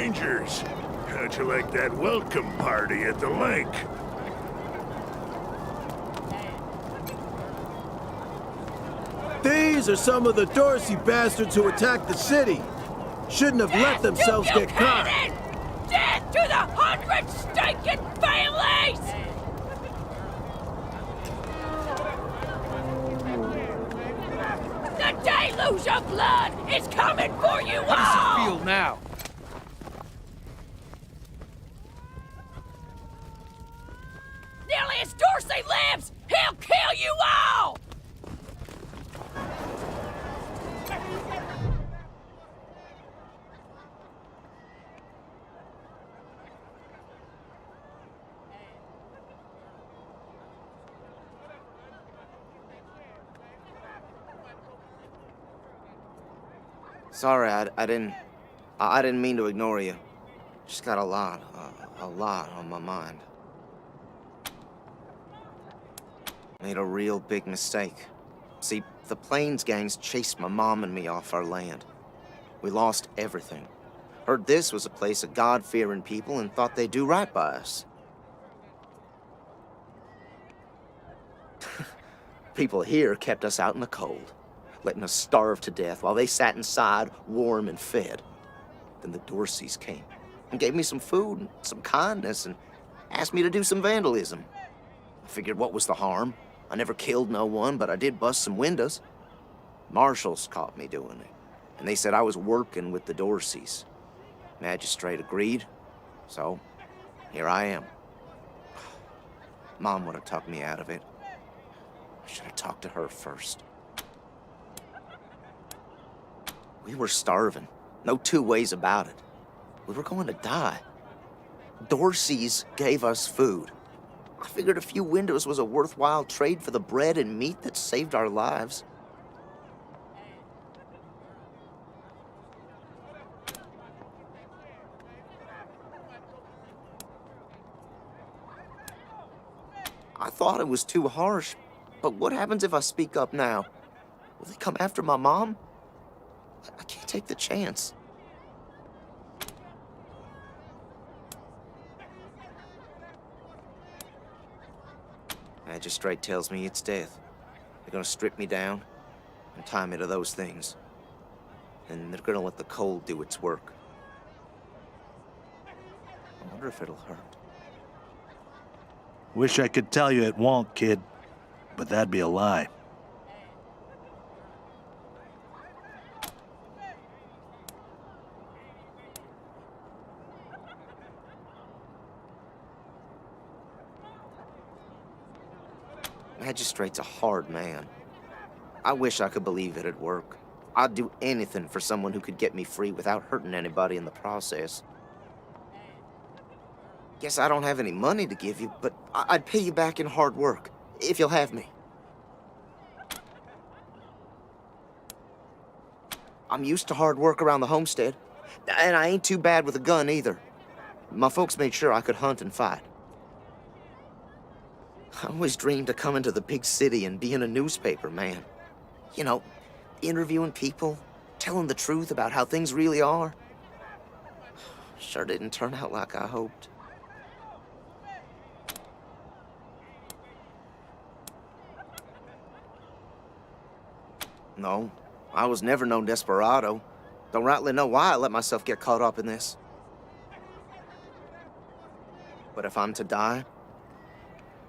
strangers. How'd you like that welcome party at the lake? These are some of the Dorsey bastards who attacked the city. Shouldn't have let themselves get caught. Death to the 100 stinking families! The deluge of blood is coming for you all! How does it feel now? Nearly as Dorsey lives, he'll kill you all! Sorry, I didn't mean to ignore you. Just got a lot on my mind. Made a real big mistake. See, the Plains gangs chased my mom and me off our land. We lost everything. Heard this was a place of God-fearing people and thought they'd do right by us. People here kept us out in the cold, letting us starve to death while they sat inside, warm and fed. Then the Dorseys came and gave me some food and some kindness and asked me to do some vandalism. I figured, what was the harm? I never killed no one, but I did bust some windows. Marshals caught me doing it, and they said I was working with the Dorseys. Magistrate agreed, so here I am. Mom would have talked me out of it. I should have talked to her first. We were starving. No two ways about it. We were going to die. Dorseys gave us food. I figured a few windows was a worthwhile trade for the bread and meat that saved our lives. I thought it was too harsh, but what happens if I speak up now? Will they come after my mom? I can't take the chance. Magistrate tells me it's death. They're gonna strip me down and tie me to those things. And they're gonna let the cold do its work. I wonder if it'll hurt. Wish I could tell you it won't, kid, but that'd be a lie. Magistrate's a hard man. I wish I could believe it'd work. I'd do anything for someone who could get me free without hurting anybody in the process. Guess I don't have any money to give you, but I'd pay you back in hard work, if you'll have me. I'm used to hard work around the homestead, and I ain't too bad with a gun either. My folks made sure I could hunt and fight. I always dreamed of coming to the big city and being a newspaper man. You know, interviewing people, telling the truth about how things really are. Sure didn't turn out like I hoped. No, I was never no desperado. Don't rightly know why I let myself get caught up in this. But if I'm to die,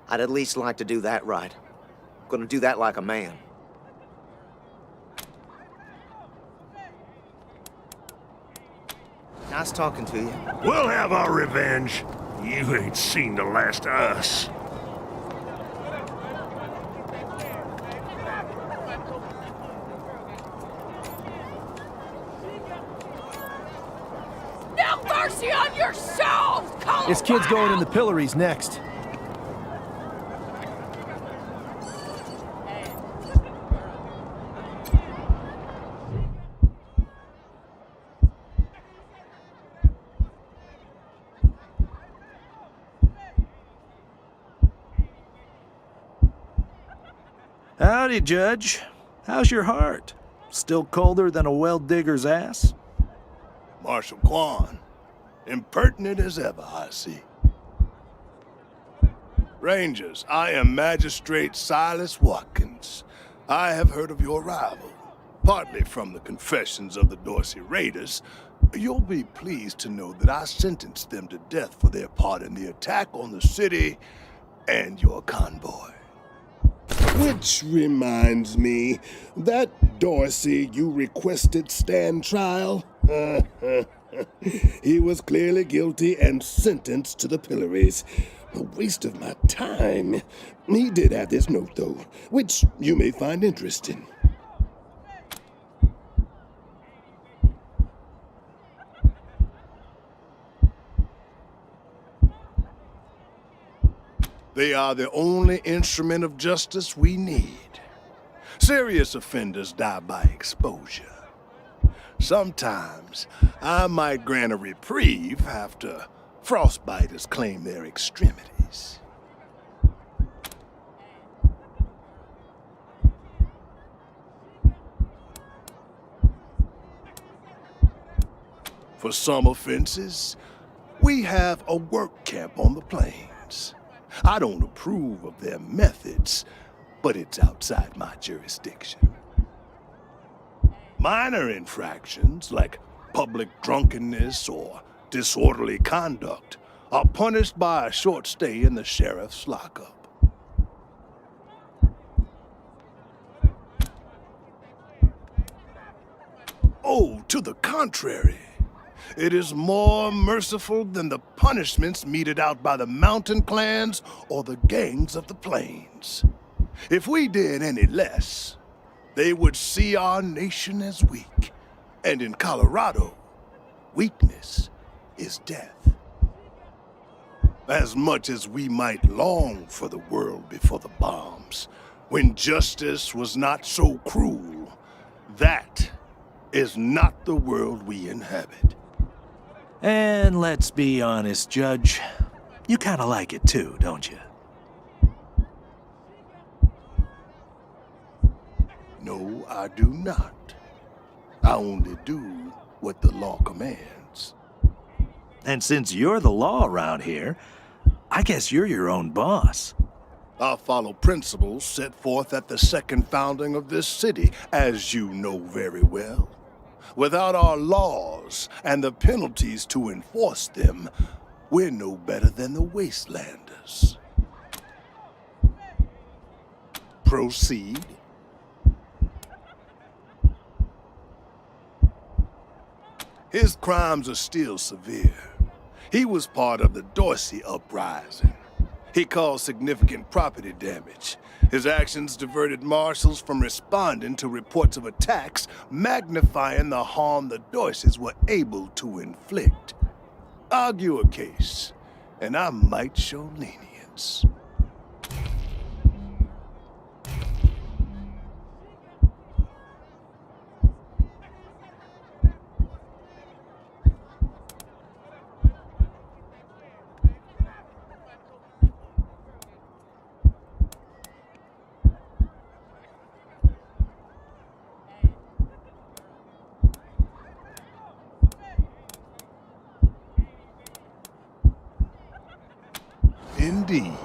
I'd at least like to do that right. I'm gonna do that like a man. Nice talking to you. We'll have our revenge. You ain't seen the last of us. No mercy on your souls, Colorado! This kid's going in the pillories next. Howdy, Judge. How's your heart? Still colder than a well digger's ass? Marshal Quan, Impertinent as ever, I see. Rangers, I am Magistrate Silas Watkins. I have heard of your arrival, partly from the confessions of the Dorsey Raiders. You'll be pleased to know that I sentenced them to death for their part in the attack on the city and your convoy. Which reminds me, that Dorsey you requested stand trial? He was clearly guilty and sentenced to the pillories. A waste of my time. He did have this note, though, which you may find interesting. They are the only instrument of justice we need. Serious offenders die by exposure. Sometimes I might grant a reprieve after frostbiters claim their extremities. For some offenses, we have a work camp on the plains. I don't approve of their methods, but it's outside my jurisdiction. Minor infractions, like public drunkenness or disorderly conduct, are punished by a short stay in the sheriff's lockup. Oh, to the contrary. It is more merciful than the punishments meted out by the mountain clans or the gangs of the plains. If we did any less, they would see our nation as weak. And in Colorado, weakness is death. As much as we might long for the world before the bombs, when justice was not so cruel, that is not the world we inhabit. And let's be honest, Judge. You kinda like it too, don't you? No, I do not. I only do what the law commands. And since you're the law around here, I guess you're your own boss. I follow principles set forth at the second founding of this city, as you know very well. Without our laws and the penalties to enforce them, we're no better than the Wastelanders. Proceed. His crimes are still severe. He was part of the Dorsey uprising. He caused significant property damage. His actions diverted marshals from responding to reports of attacks, magnifying the harm the Dorseys were able to inflict. Argue a case, and I might show lenience. Indeed.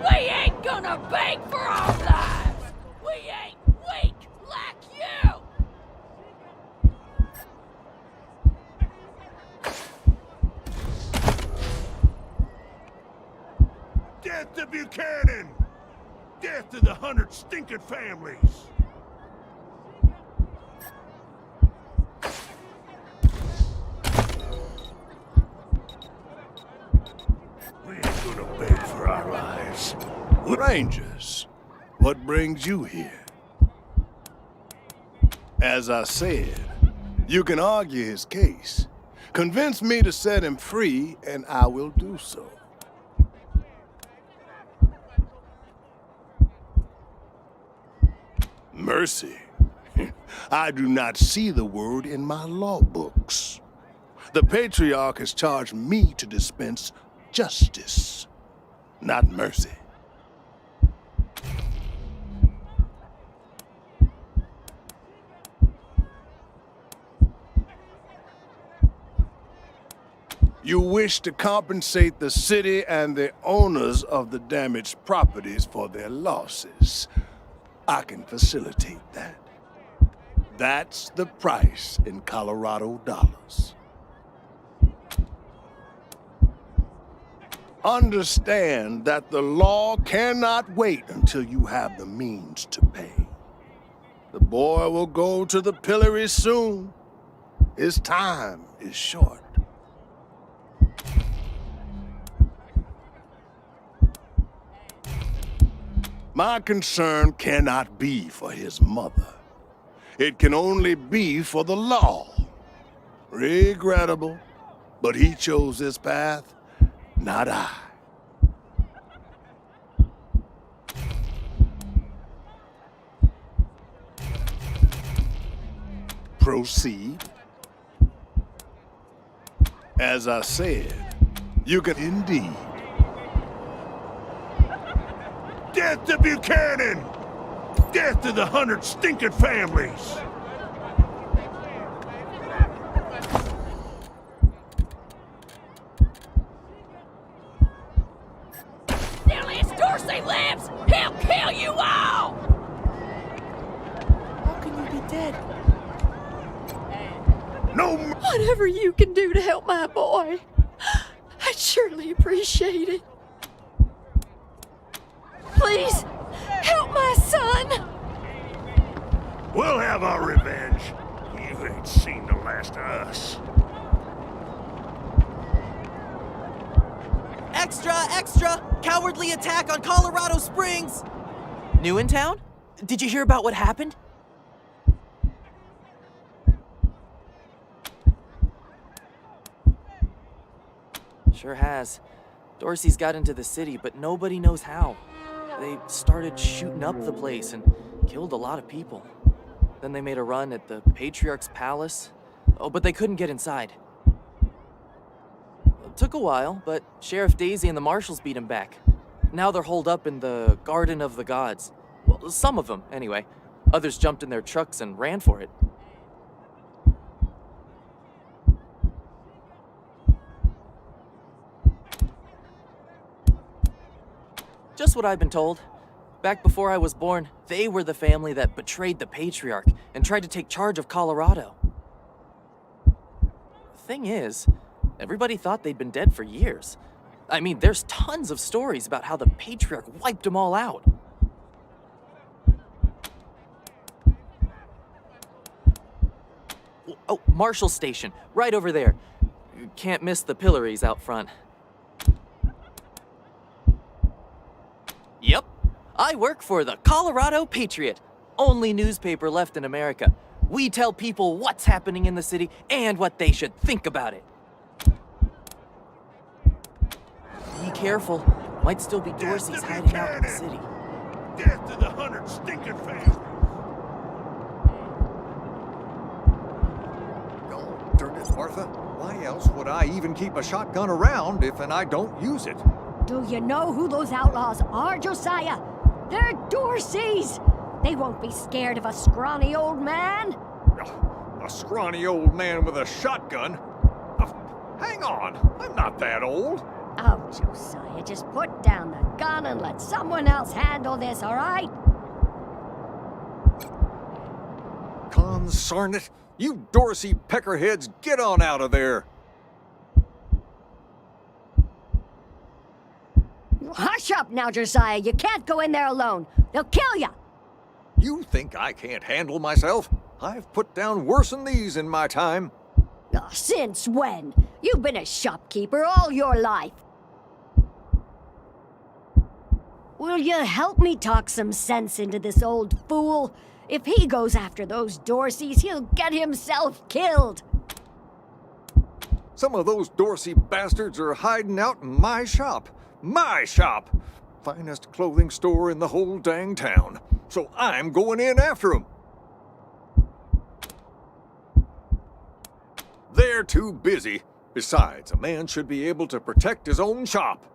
We ain't gonna beg for our lives! We ain't weak like you! Death to Buchanan! Death to the 100 stinking families! We ain't gonna beg for our lives. Rangers, what brings you here? As I said, you can argue his case. Convince me to set him free, and I will do so. Mercy. I do not see the word in my law books. The Patriarch has charged me to dispense justice, not mercy. You wish to compensate the city and the owners of the damaged properties for their losses. I can facilitate that. That's the price in Colorado dollars. Understand that the law cannot wait until you have the means to pay. The boy will go to the pillory soon. His time is short. My concern cannot be for his mother. It can only be for the law. Regrettable, but he chose this path, not I. Proceed. As I said, you can indeed. Death to Buchanan! Death to the 100 stinking families! Still as Dorsey lives, he'll kill you all! How can you be dead? No Whatever you can do to help my boy, I'd surely appreciate it. Please, help my son! We'll have our revenge. You ain't seen the last of us. Extra, extra! Cowardly attack on Colorado Springs! New in town? Did you hear about what happened? Sure has. Dorsey's got into the city, but nobody knows how. They started shooting up the place and killed a lot of people. Then they made a run at the Patriarch's palace. Oh, but they couldn't get inside. It took a while, but Sheriff Daisy and the marshals beat him back. Now they're holed up in the Garden of the Gods. Well, some of them, anyway. Others jumped in their trucks and ran for it. Just what I've been told. Back before I was born, they were the family that betrayed the Patriarch and tried to take charge of Colorado. The thing is, everybody thought they'd been dead for years. I mean, there's tons of stories about how the Patriarch wiped them all out. Oh, Marshall Station, right over there. You can't miss the pillories out front. Yep, I work for the Colorado Patriot, only newspaper left in America. We tell people what's happening in the city and what they should think about it. Be careful, might still be Dorsey's hiding out in the city. Death to the 100 stinking families! Oh, darn it, Martha. Why else would I even keep a shotgun around if I don't use it? Do you know who those outlaws are, Josiah? They're Dorseys! They won't be scared of a scrawny old man. A scrawny old man with a shotgun? Hang on, I'm not that old. Oh, Josiah, just put down the gun and let someone else handle this, all right? Consarn it! You Dorsey peckerheads, get on out of there! Hush up now, Josiah. You can't go in there alone. They'll kill you. You think I can't handle myself? I've put down worse than these in my time. Oh, since when? You've been a shopkeeper all your life. Will you help me talk some sense into this old fool? If he goes after those Dorseys, he'll get himself killed. Some of those Dorsey bastards are hiding out in my shop. My shop! Finest clothing store in the whole dang town. So I'm going in after them. They're too busy. Besides, a man should be able to protect his own shop.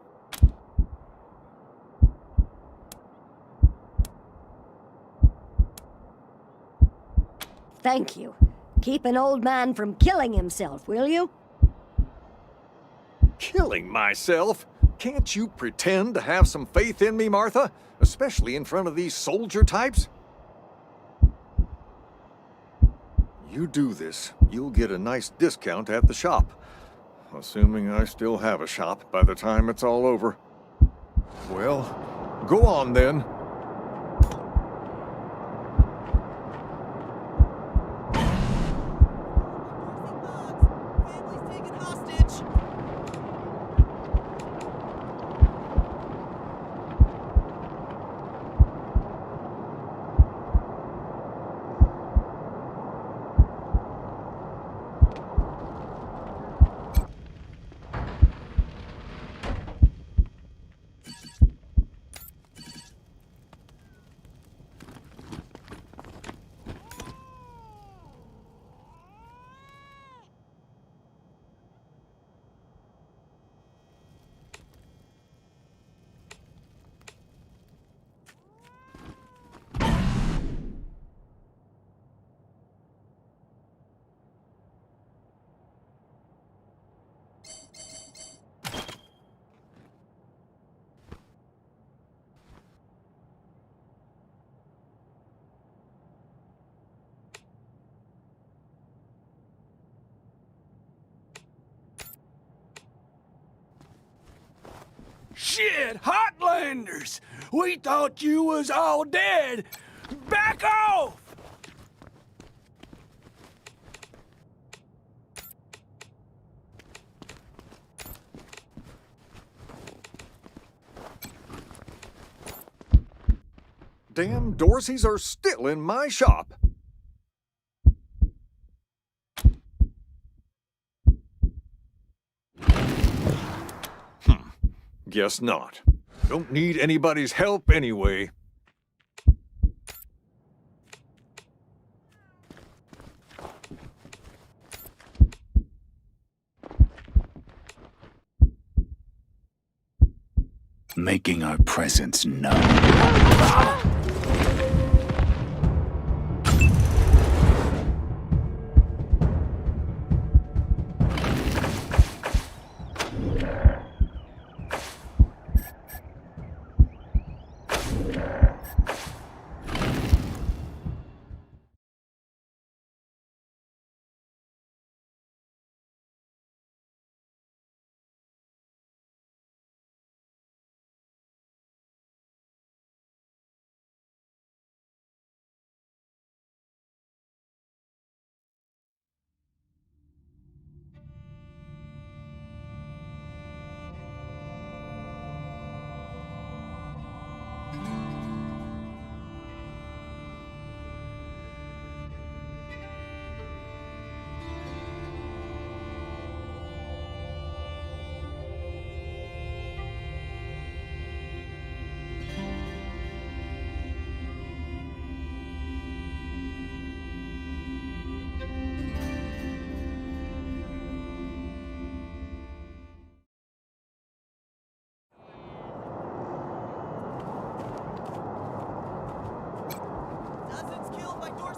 Thank you. Keep an old man from killing himself, will you? Killing myself? Can't you pretend to have some faith in me, Martha? Especially in front of these soldier types? You do this, you'll get a nice discount at the shop. Assuming I still have a shop by the time it's all over. Well, go on then. Shit, Hotlanders! We thought you was all dead! Back off! Damn Dorseys are still in my shop. Guess not. Don't need anybody's help anyway. Making our presence known.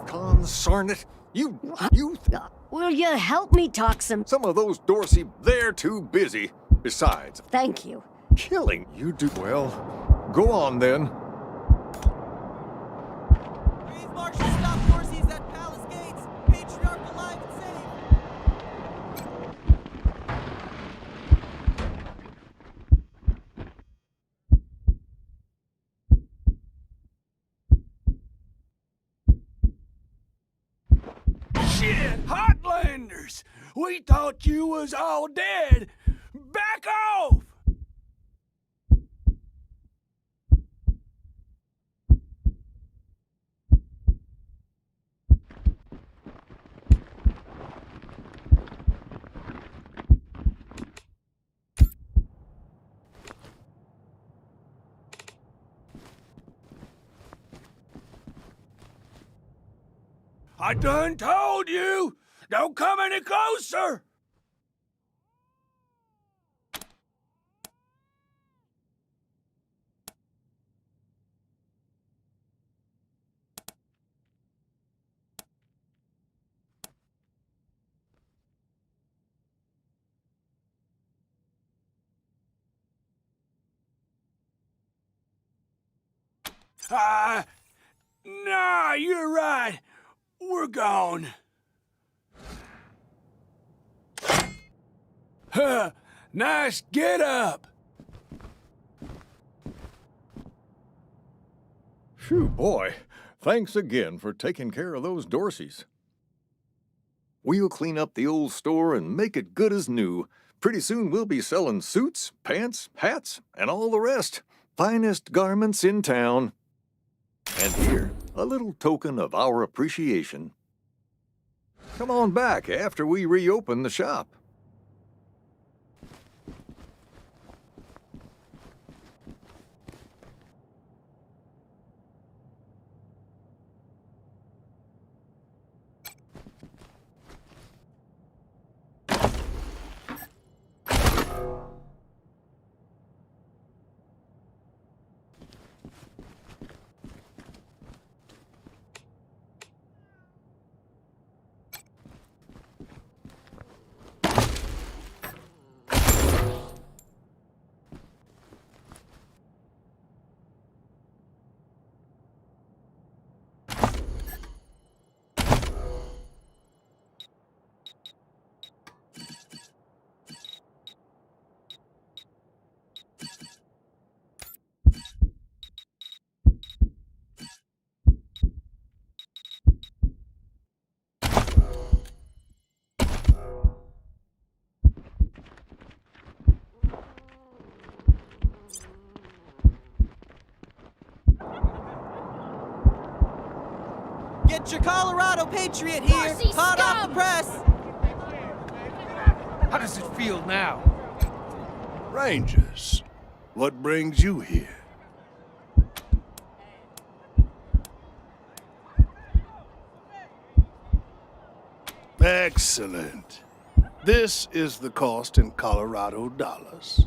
Consarn it! You... Will you help me talk some... Some of those Dorsey, they're too busy. Besides... Thank you. Killing you do... Well, go on then. Brave Marshal stop Dorseys at Palace Gates! Patriarch alive and safe! Shit, Hotlanders! We thought you was all dead! Back off! I done told you! Don't come any closer! Nah, you're right. We're gone. Huh, nice get up. Phew, boy. Thanks again for taking care of those Dorseys. We'll clean up the old store and make it good as new. Pretty soon we'll be selling suits, pants, hats, and all the rest. Finest garments in town. And here, a little token of our appreciation. Come on back after we reopen the shop. Get your Colorado Patriot here, Dorsey hot off scum! the press. How does it feel now? Rangers, what brings you here? Excellent. This is the cost in Colorado dollars.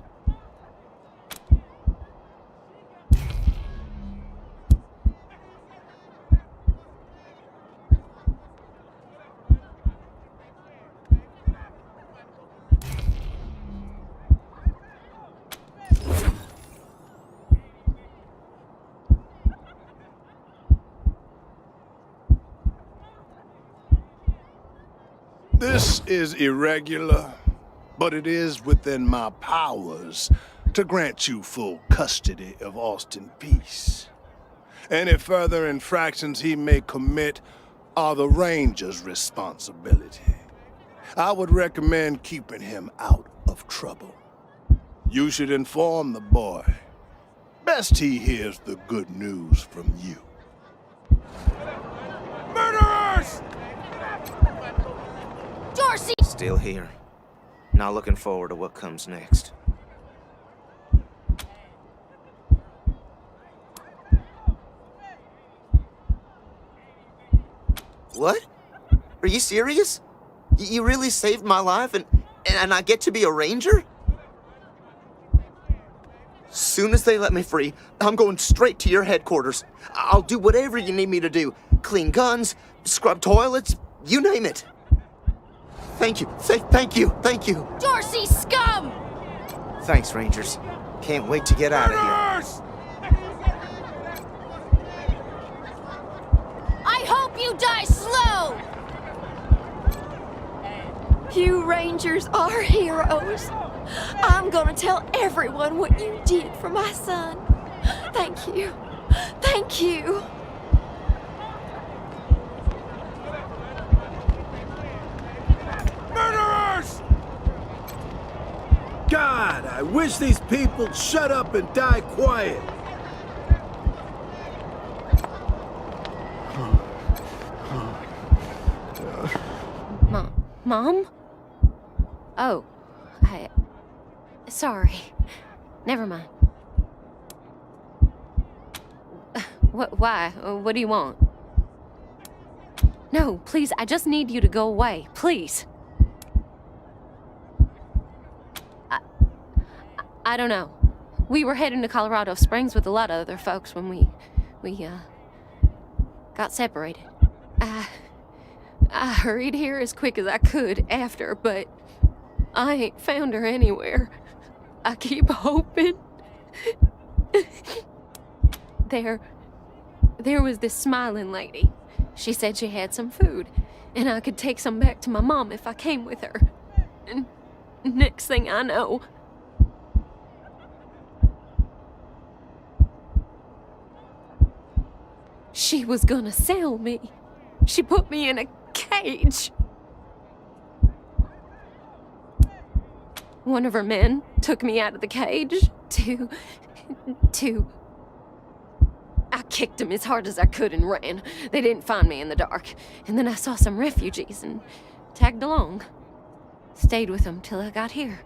This is irregular, but it is within my powers to grant you full custody of Austin Peace. Any further infractions he may commit are the Ranger's responsibility. I would recommend keeping him out of trouble. You should inform the boy. Best he hears the good news from you. Murderers! Dorsey! Still here. Not looking forward to what comes next. What? Are you serious? You really saved my life and I get to be a ranger? Soon as they let me free, I'm going straight to your headquarters. I'll do whatever you need me to do. Clean guns, scrub toilets, you name it. Thank you, thank you. Dorsey scum! Thanks, Rangers. Can't wait to get out of here. Murderers! I hope you die slow! You Rangers are heroes. I'm gonna tell everyone what you did for my son. Thank you. Thank you. Murderers! God, I wish these people'd shut up and die quiet. Mom? Oh, sorry. Never mind. Why? What do you want? No, please, I just need you to go away. Please. I don't know. We were heading to Colorado Springs with a lot of other folks when we got separated. I hurried here as quick as I could after, but I ain't found her anywhere. I keep hoping. there was this smiling lady. She said she had some food, and I could take some back to my mom if I came with her. And next thing I know, she was gonna sell me. She put me in a cage. One of her men took me out of the cage to... I kicked him as hard as I could and ran. They didn't find me in the dark. And then I saw some refugees and tagged along. Stayed with them till I got here.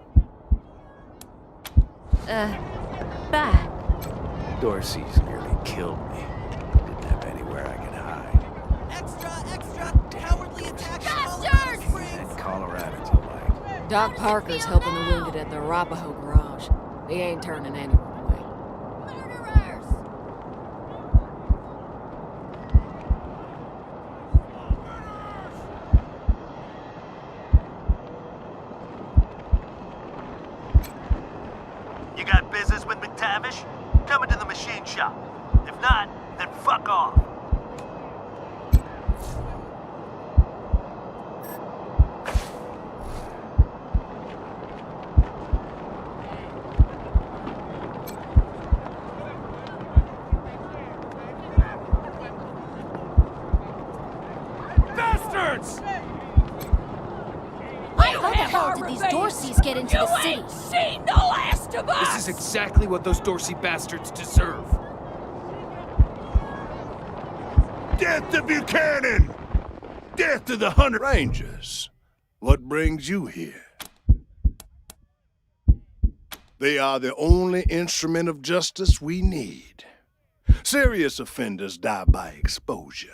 Bye. Dorsey's nearly killed me. Didn't have anywhere I could hide. Extra! Cowardly attack in Colorado Springs! And Coloradans alike. Doc Parker's helping the wounded at the Arapaho garage. He ain't turning anyone away. Murderers! You got business with McTavish? Come into the machine shop. If not, then fuck off. Bastards! How the hell did these Dorseys get into the city? You ain't seen the last of us! This is exactly what those Dorsey bastards deserve. Death to Buchanan! Death to the 100 Rangers! What brings you here? They are the only instrument of justice we need. Serious offenders die by exposure.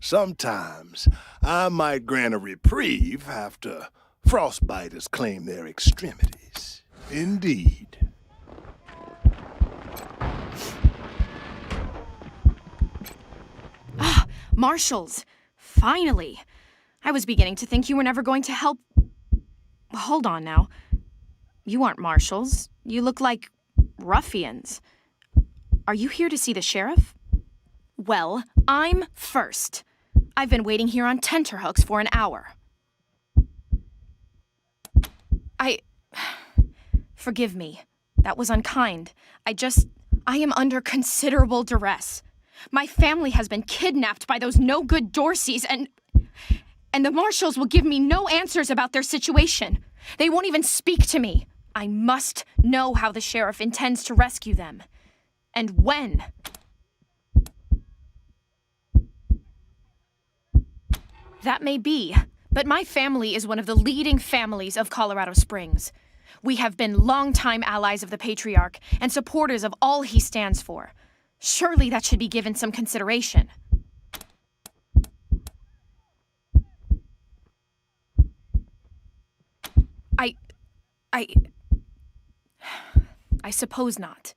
Sometimes I might grant a reprieve after frostbiters claim their extremities. Indeed. Marshals! Finally! I was beginning to think you were never going to help. Hold on now. You aren't marshals. You look like ruffians. Are you here to see the sheriff? Well, I'm first. I've been waiting here on tenterhooks for an hour. Forgive me. That was unkind. I am under considerable duress. My family has been kidnapped by those no-good Dorseys, and the marshals will give me no answers about their situation. They won't even speak to me. I must know how the sheriff intends to rescue them. And when. That may be, but my family is one of the leading families of Colorado Springs. We have been longtime allies of the Patriarch and supporters of all he stands for. Surely that should be given some consideration. I suppose not.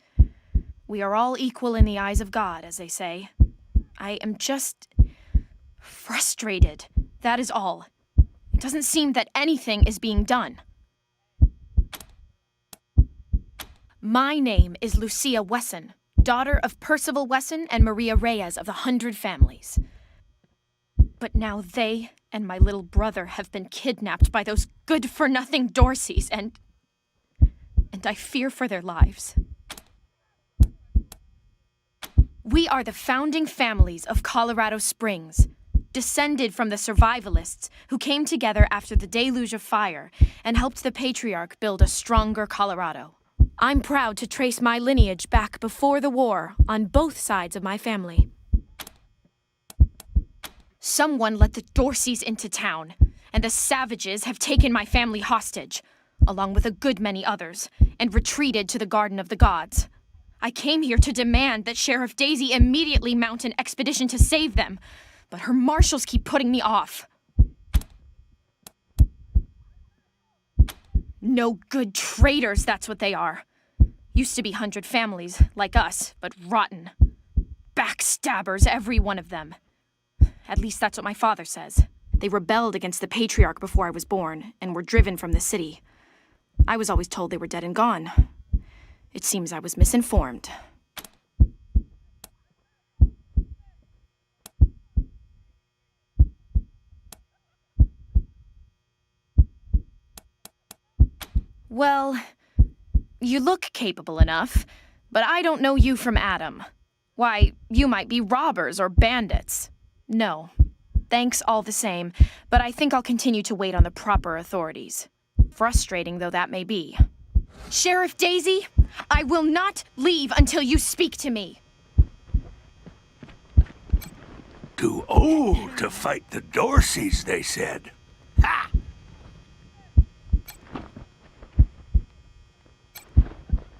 We are all equal in the eyes of God, as they say. I am just frustrated. That is all. It doesn't seem that anything is being done. My name is Lucia Wesson, daughter of Percival Wesson and Maria Reyes of the 100 Families. But now they and my little brother have been kidnapped by those good-for-nothing Dorseys, and I fear for their lives. We are the founding families of Colorado Springs, descended from the survivalists who came together after the deluge of fire and helped the Patriarch build a stronger Colorado. I'm proud to trace my lineage back before the war on both sides of my family. Someone let the Dorseys into town, and the savages have taken my family hostage, along with a good many others, and retreated to the Garden of the Gods. I came here to demand that Sheriff Daisy immediately mount an expedition to save them, but her marshals keep putting me off. No good traitors, that's what they are. Used to be 100 families, like us, but rotten. Backstabbers, every one of them. At least that's what my father says. They rebelled against the Patriarch before I was born, and were driven from the city. I was always told they were dead and gone. It seems I was misinformed. Well, you look capable enough, but I don't know you from Adam. Why, you might be robbers or bandits. No. Thanks all the same, but I think I'll continue to wait on the proper authorities. Frustrating though that may be. Sheriff Daisy, I will not leave until you speak to me. Too old to fight the Dorseys, they said. Ha!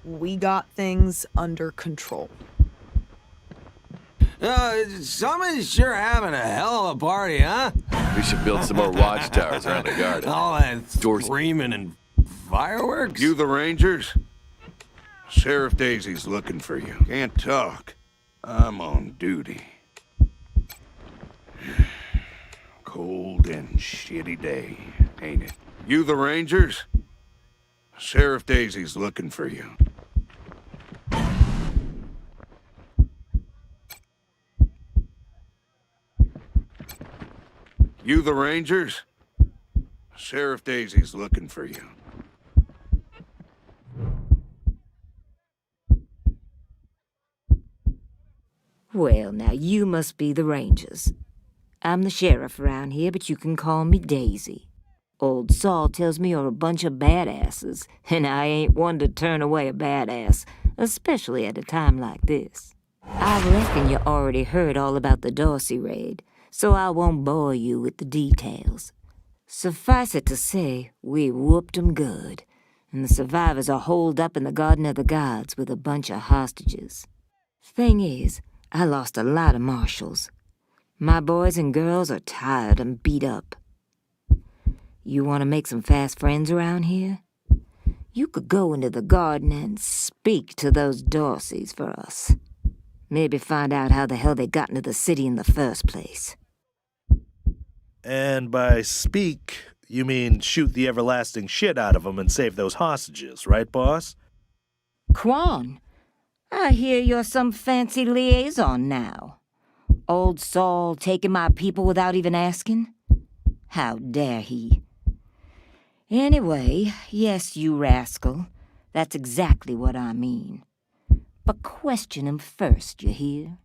We got things under control. Someone's sure having a hell of a party, huh? We should build some more watchtowers around the garden. All that screaming and fireworks? You the Rangers? Sheriff Daisy's looking for you. Can't talk. I'm on duty. Cold and shitty day, ain't it? You the Rangers? Sheriff Daisy's looking for you. You the Rangers? Sheriff Daisy's looking for you. Well, now you must be the Rangers. I'm the sheriff around here, but you can call me Daisy. Old Saul tells me you're a bunch of badasses, and I ain't one to turn away a badass, especially at a time like this. I reckon you already heard all about the Dorsey raid, so I won't bore you with the details. Suffice it to say, we whooped 'em good, and the survivors are holed up in the Garden of the Gods with a bunch of hostages. Thing is, I lost a lot of marshals. My boys and girls are tired and beat up. You want to make some fast friends around here? You could go into the garden and speak to those Dorseys for us. Maybe find out how the hell they got into the city in the first place. And by speak, you mean shoot the everlasting shit out of them and save those hostages, right, boss? Quan, I hear you're some fancy liaison now. Old Saul taking my people without even asking? How dare he? Anyway, yes, you rascal. That's exactly what I mean. But question him first, you hear?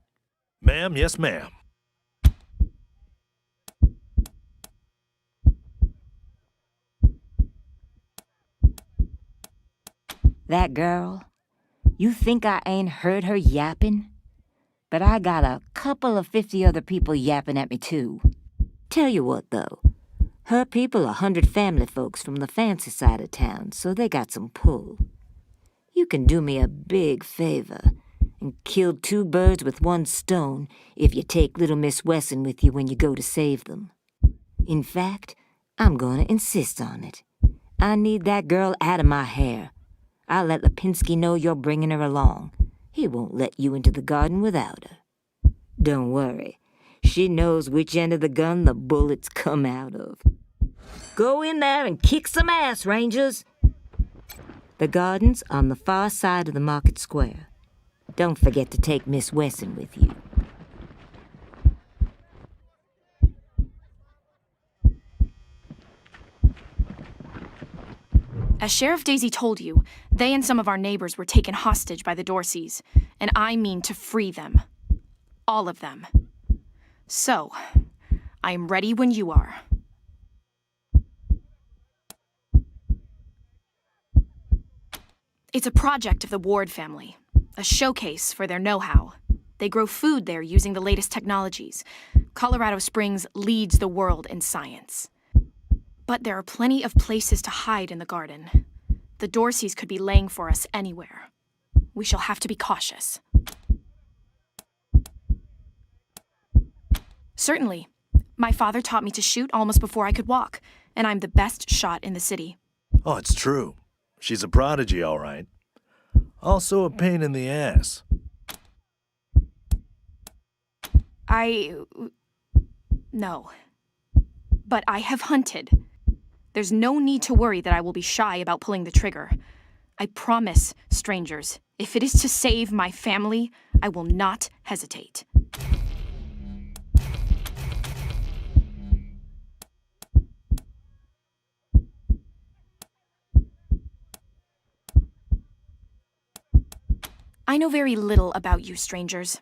Ma'am, yes, ma'am. That girl, you think I ain't heard her yapping? But I got a couple of 50 other people yapping at me, too. Tell you what, though. Her people are 100 family folks from the fancy side of town, so they got some pull. You can do me a big favor and kill 2 birds with 1 stone if you take little Miss Wesson with you when you go to save them. In fact, I'm going to insist on it. I need that girl out of my hair. I'll let Lipinski know you're bringing her along. He won't let you into the garden without her. Don't worry. She knows which end of the gun the bullets come out of. Go in there and kick some ass, Rangers. The garden's on the far side of the market square. Don't forget to take Miss Wesson with you. As Sheriff Daisy told you, they and some of our neighbors were taken hostage by the Dorseys, and I mean to free them. All of them. So, I am ready when you are. It's a project of the Ward family, a showcase for their know-how. They grow food there using the latest technologies. Colorado Springs leads the world in science. But there are plenty of places to hide in the garden. The Dorseys could be laying for us anywhere. We shall have to be cautious. Certainly. My father taught me to shoot almost before I could walk, and I'm the best shot in the city. Oh, it's true. She's a prodigy, all right. Also a pain in the ass. No. But I have hunted. There's no need to worry that I will be shy about pulling the trigger. I promise, strangers, if it is to save my family, I will not hesitate. I know very little about you, strangers.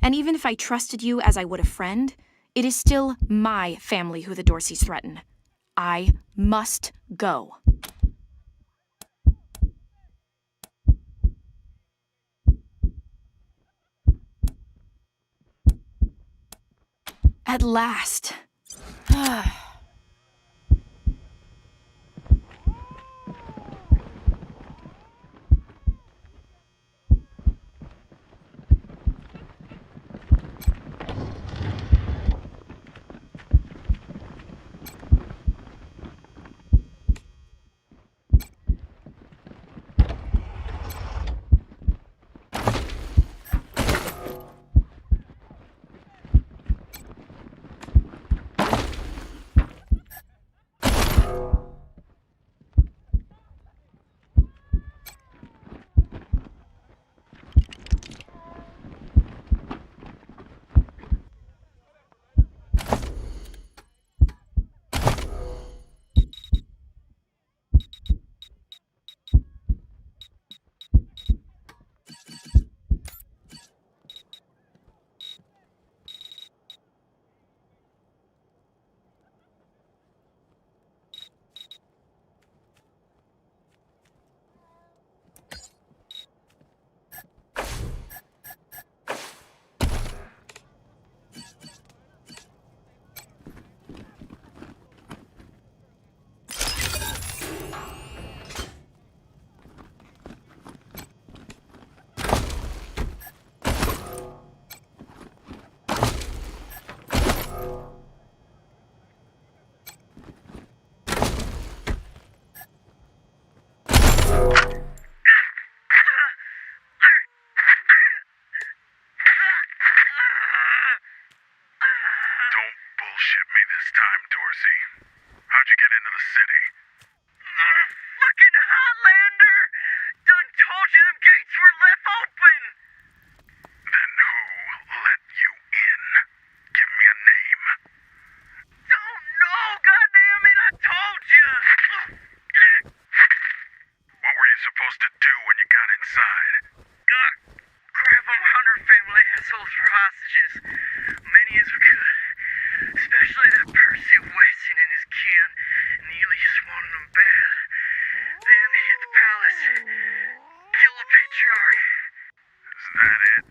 And even if I trusted you as I would a friend, it is still my family who the Dorseys threaten. I must go. At last. Bullshit me this time, Dorsey. How'd you get into the city? Fucking Highlander! Done told you them gates were left open! Then who let you in? Give me a name. Don't know, goddammit, I told you! What were you supposed to do when you got inside? Grab them Hunter family assholes for hostages. Many as we could. Especially that Percy Weston and his kin. Neely just wanted them bad. Then hit the palace. Kill the patriarch. Is that it?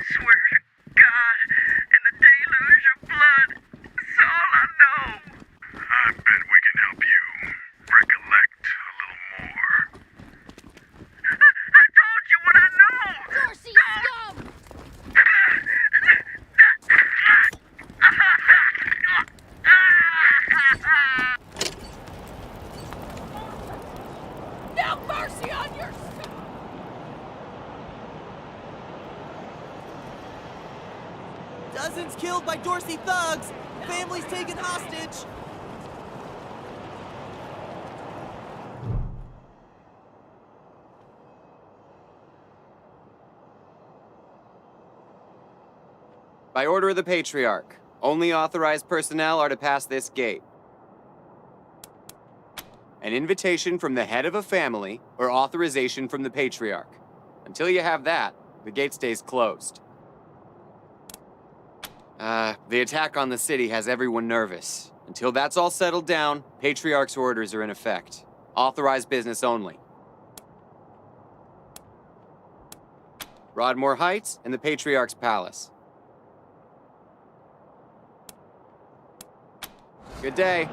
Swear to God and the deluge of blood. That's all I know. I bet we can help you recollect a little more. I told you what I know! Dorsey, scum! Now mercy on your soul! Dozens killed by Dorsey thugs! Families taken hostage! By order of the Patriarch, only authorized personnel are to pass this gate. An invitation from the head of a family or authorization from the Patriarch. Until you have that, the gate stays closed. The attack on the city has everyone nervous. Until that's all settled down, Patriarch's orders are in effect. Authorized business only. Broadmoor Heights and the Patriarch's Palace. Good day.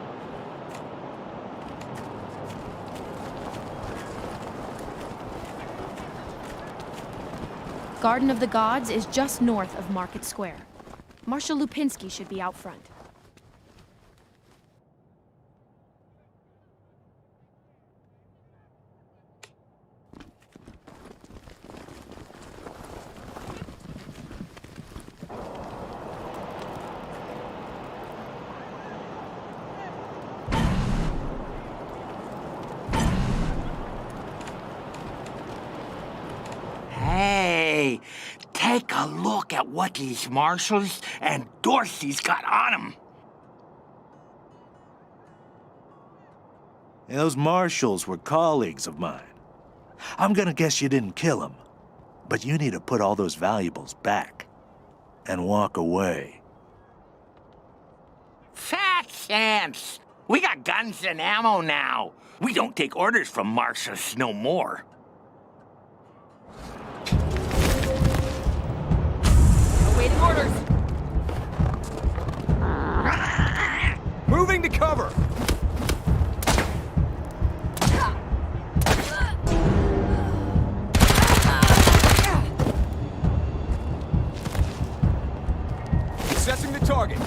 Garden of the Gods is just north of Market Square. Marshal Lupinski should be out front. Hey, take a look at what these marshals and Dorsey's got on them. Those marshals were colleagues of mine. I'm gonna guess you didn't kill them. But you need to put all those valuables back and walk away. Fat chance! We got guns and ammo now. We don't take orders from marshals no more. Awaiting orders. Moving to cover. Assessing the target.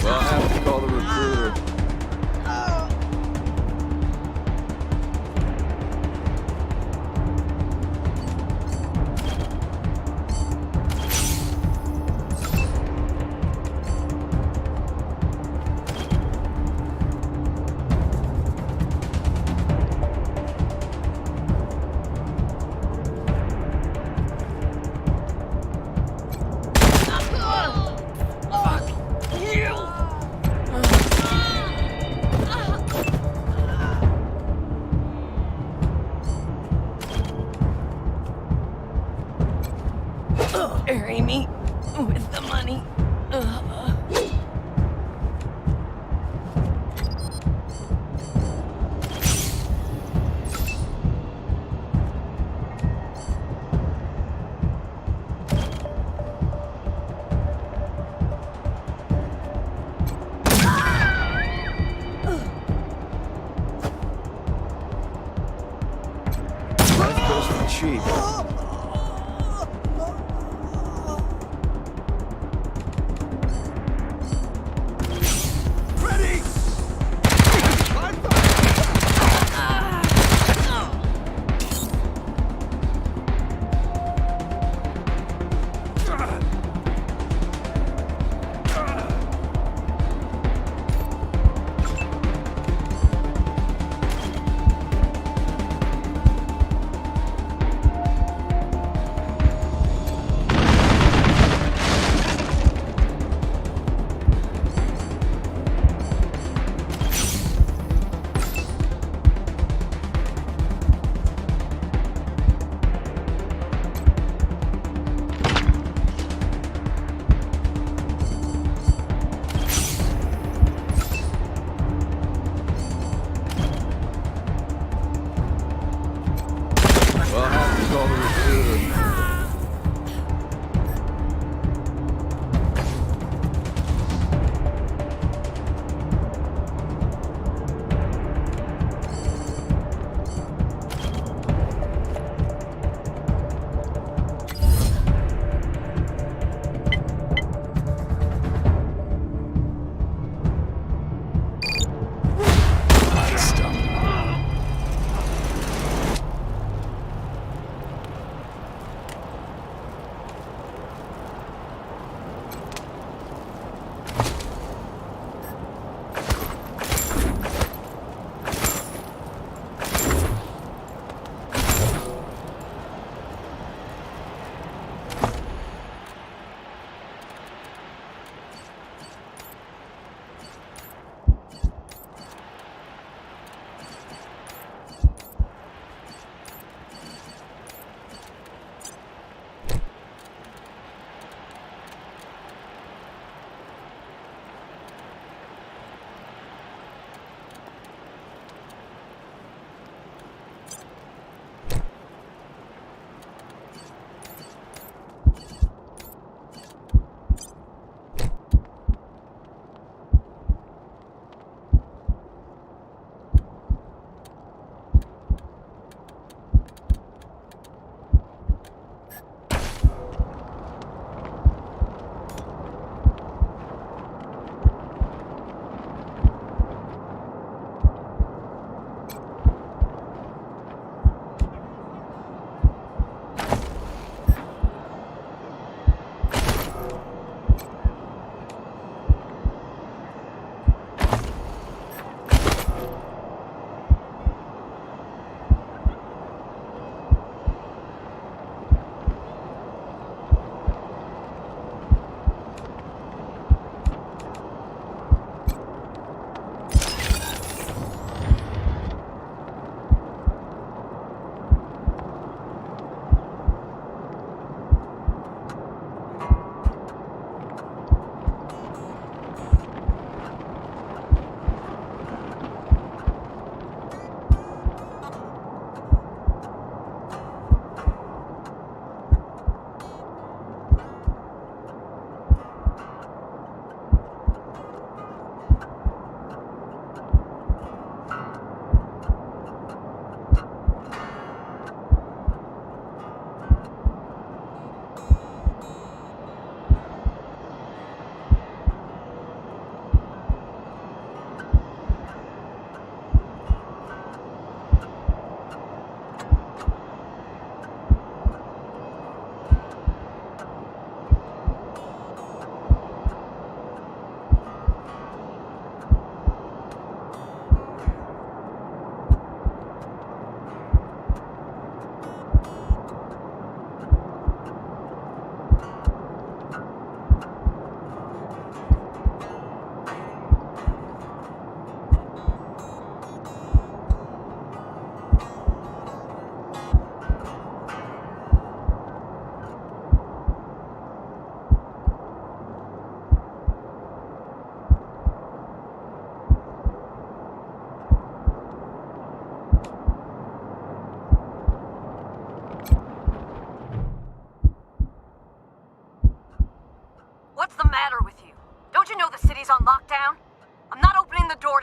Well, I have to call the recruiter.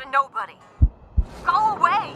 to nobody. Go away!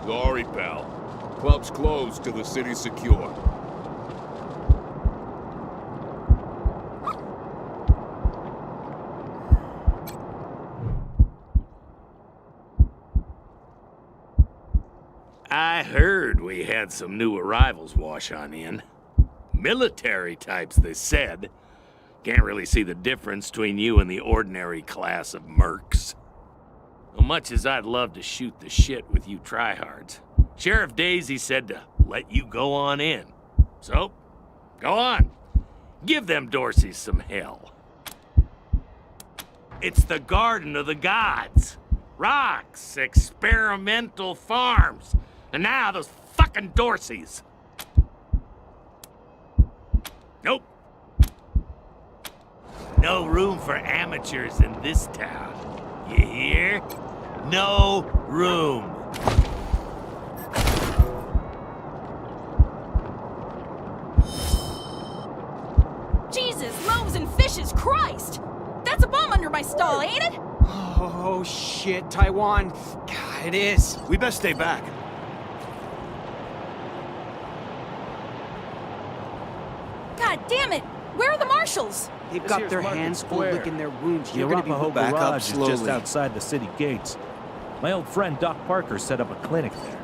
Sorry, pal. Club's closed till the city's secure. I heard we had some new arrivals wash on in. Military types, they said. Can't really see the difference between you and the ordinary class of mercs. As much as I'd love to shoot the shit with you tryhards, Sheriff Daisy said to let you go on in. So, go on. Give them Dorseys some hell. It's the Garden of the Gods. Rocks, experimental farms, and now those fucking Dorseys. Nope. No room for amateurs in this town. You hear? No room. Jesus, loaves and fishes, Christ! That's a bomb under my stall, ain't it? Oh, shit, Taiwan. God, it is. We best stay back. God damn it! Where are the marshals? They've got their hands full licking their wounds. The You're gonna be Arapahoe back up Garage slowly. is just outside the city gates. My old friend Doc Parker set up a clinic there.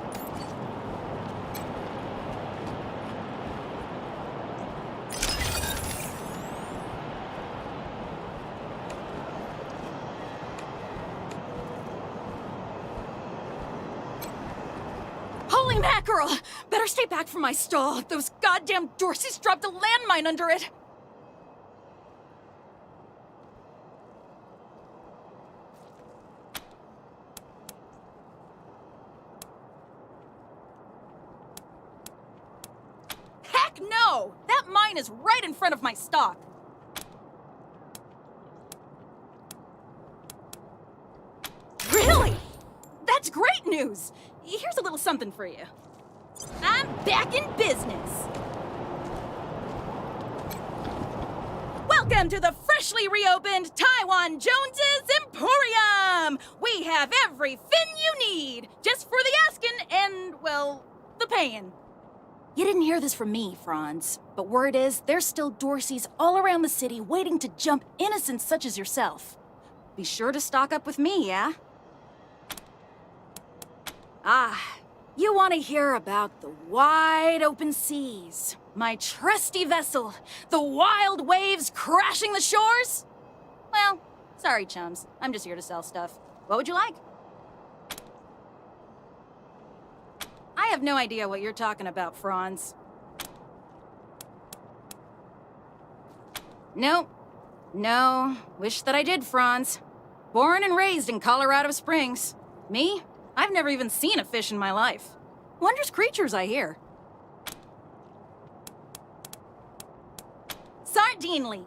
Holy mackerel! Better stay back from my stall. Those goddamn Dorseys dropped a landmine under it. Heck no! That mine is right in front of my stock. Really? That's great news! Here's a little something for you. I'm back in business. Welcome to the freshly reopened Taiwan Jones's Emporium! We have every fin you need, just for the asking and, well, the paying. You didn't hear this from me, Franz, but word is there's still Dorseys all around the city waiting to jump innocents such as yourself. Be sure to stock up with me, yeah? Ah, you want to hear about the wide open seas, my trusty vessel, the wild waves crashing the shores? Well, sorry, chums. I'm just here to sell stuff. What would you like? I have no idea what you're talking about, Franz. Nope. No. Wish that I did, Franz. Born and raised in Colorado Springs. Me? I've never even seen a fish in my life. Wondrous creatures, I hear. Sardinely.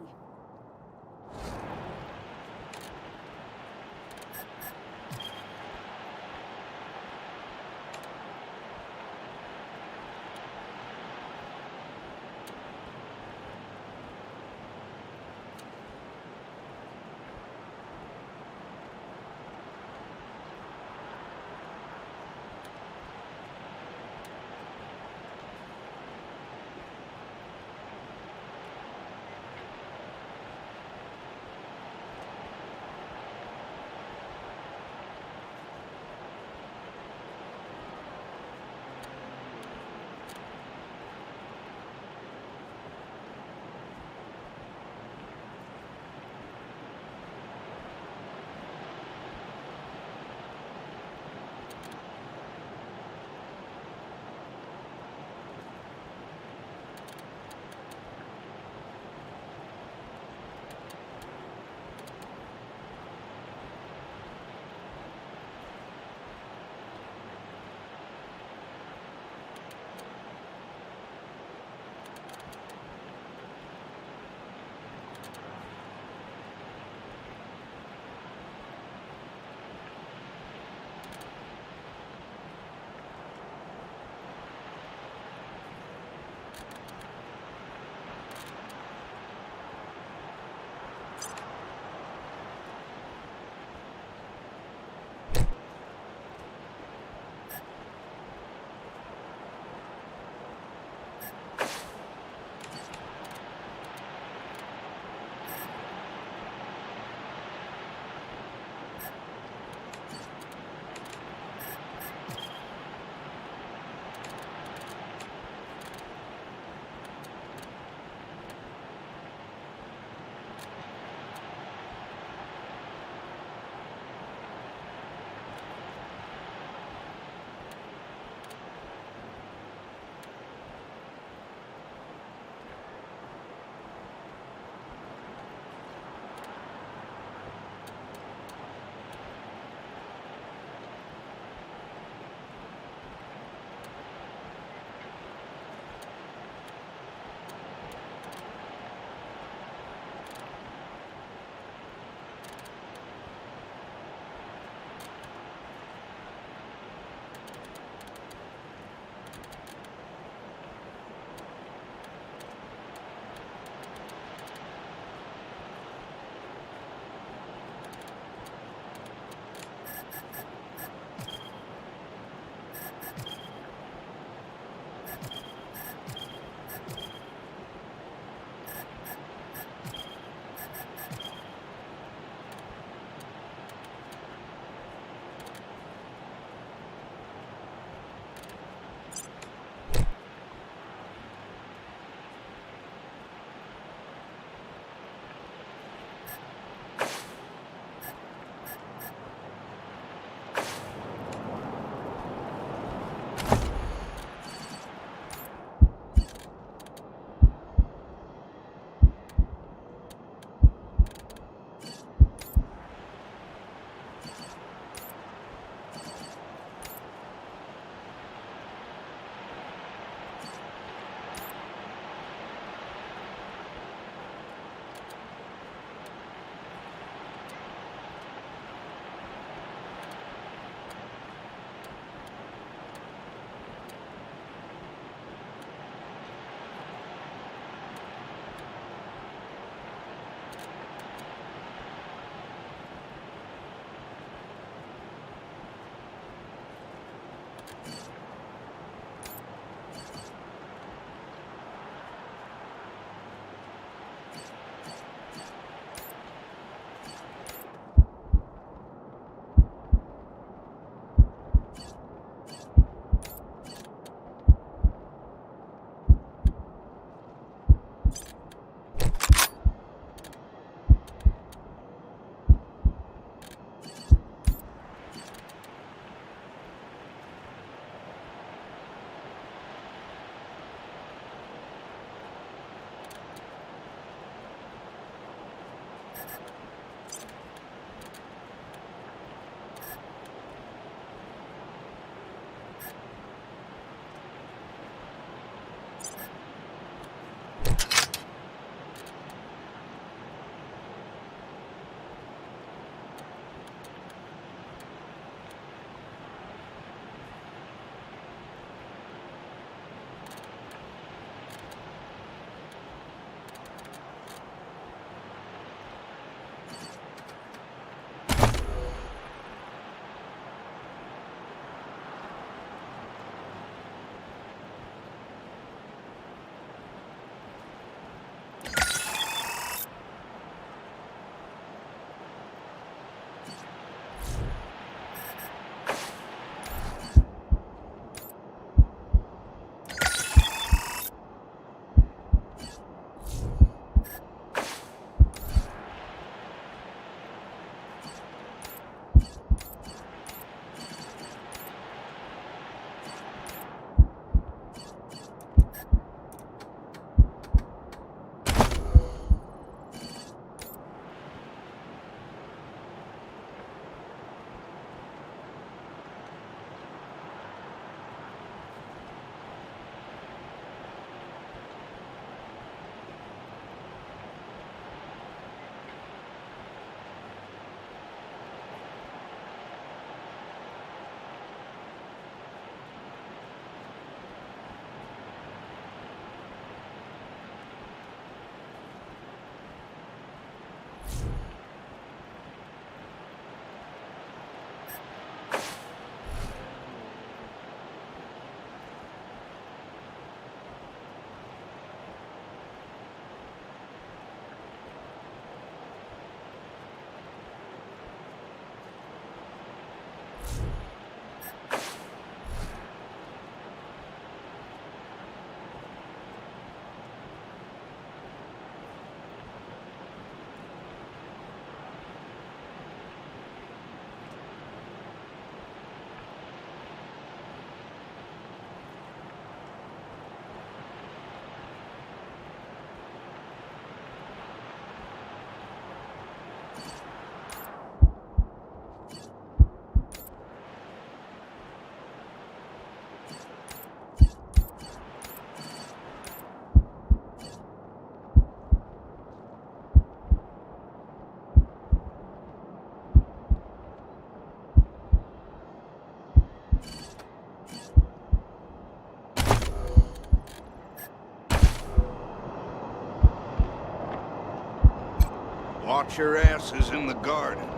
Watch your asses in the garden.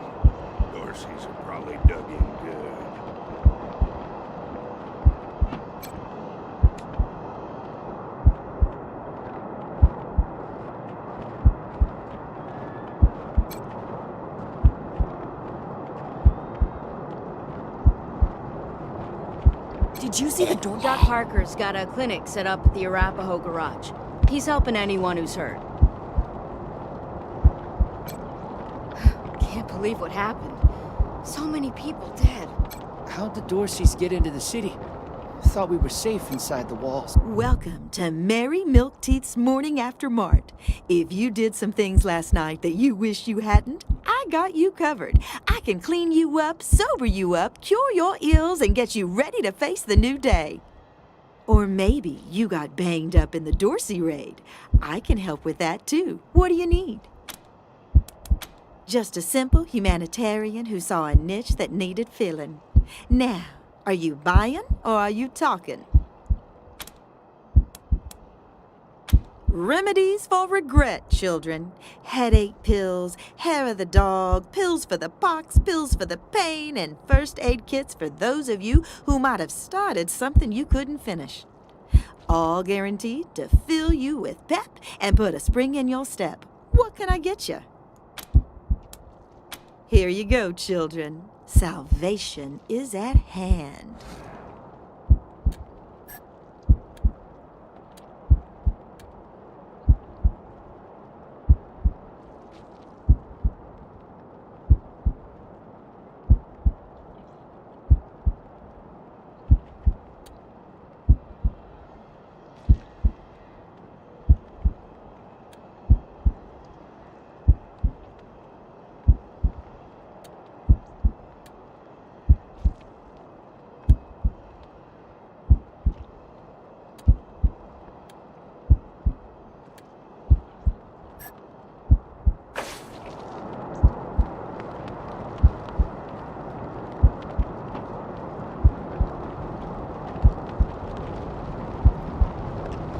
Dorsey's are probably dug in good. Did you see the door? Doc Parker's got a clinic set up at the Arapahoe garage. He's helping anyone who's hurt. Can't believe what happened. So many people dead. How'd the Dorseys get into the city? Thought we were safe inside the walls. Welcome to Mary Milkteeth's Morning After Mart. If you did some things last night that you wish you hadn't, I got you covered. I can clean you up, sober you up, cure your ills, and get you ready to face the new day. Or maybe you got banged up in the Dorsey raid. I can help with that too. What do you need? Just a simple humanitarian who saw a niche that needed filling. Now, are you buying or are you talking? Remedies for regret, children. Headache pills, hair of the dog, pills for the pox, pills for the pain, and first aid kits for those of you who might have started something you couldn't finish. All guaranteed to fill you with pep and put a spring in your step. What can I get you? Here you go, children. Salvation is at hand.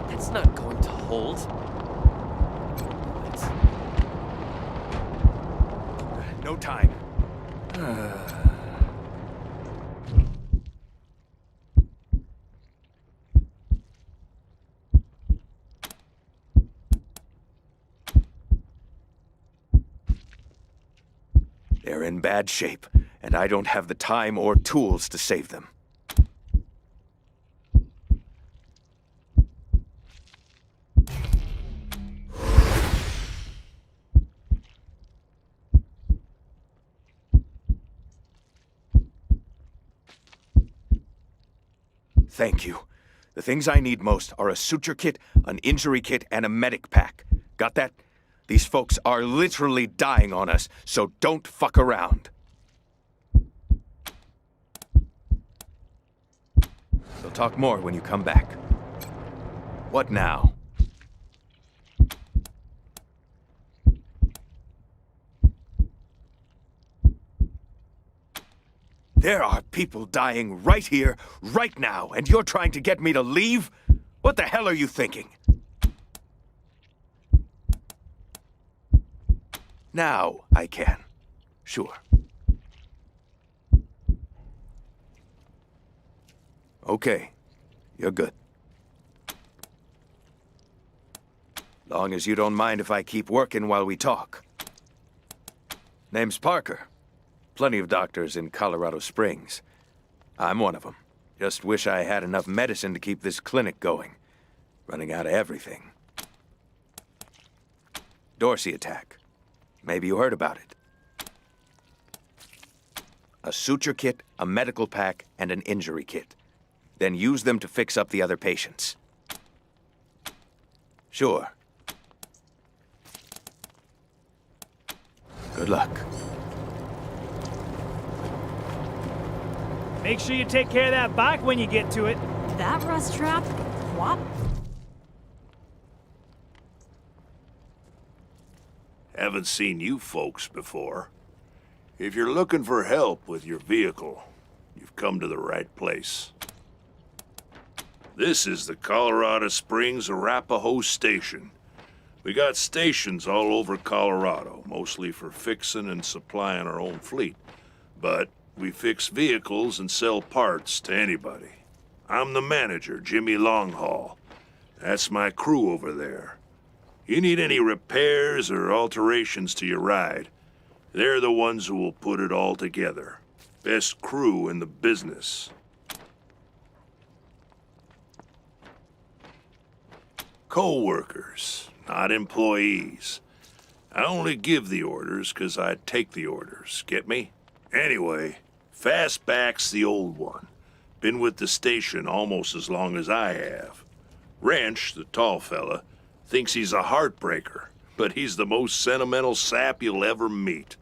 That's not going to hold. No time. They're in bad shape, and I don't have the time or tools to save them. Thank you. The things I need most are a suture kit, an injury kit, and a medic pack. Got that? These folks are literally dying on us, so don't fuck around. We'll talk more when you come back. What now? There are people dying right here, right now, and you're trying to get me to leave? What the hell are you thinking? Now I can. Sure. Okay. You're good. Long as you don't mind if I keep working while we talk. Name's Parker. Plenty of doctors in Colorado Springs. I'm one of them. Just wish I had enough medicine to keep this clinic going. Running out of everything. Dorsey attack. Maybe you heard about it. A suture kit, a medical pack, and an injury kit. Then use them to fix up the other patients. Sure. Good luck. Make sure you take care of that bike when you get to it. That rust trap? What? Haven't seen you folks before. If you're looking for help with your vehicle, you've come to the right place. This is the Colorado Springs Arapahoe Station. We got stations all over Colorado, mostly for fixing and supplying our own fleet. But we fix vehicles and sell parts to anybody. I'm the manager, Jimmy Longhaul. That's my crew over there. You need any repairs or alterations to your ride, they're the ones who will put it all together. Best crew in the business. Co-workers, not employees. I only give the orders 'cause I take the orders, get me? Anyway, Fastback's the old one. Been with the station almost as long as I have. Wrench, the tall fella, thinks he's a heartbreaker, but he's the most sentimental sap you'll ever meet.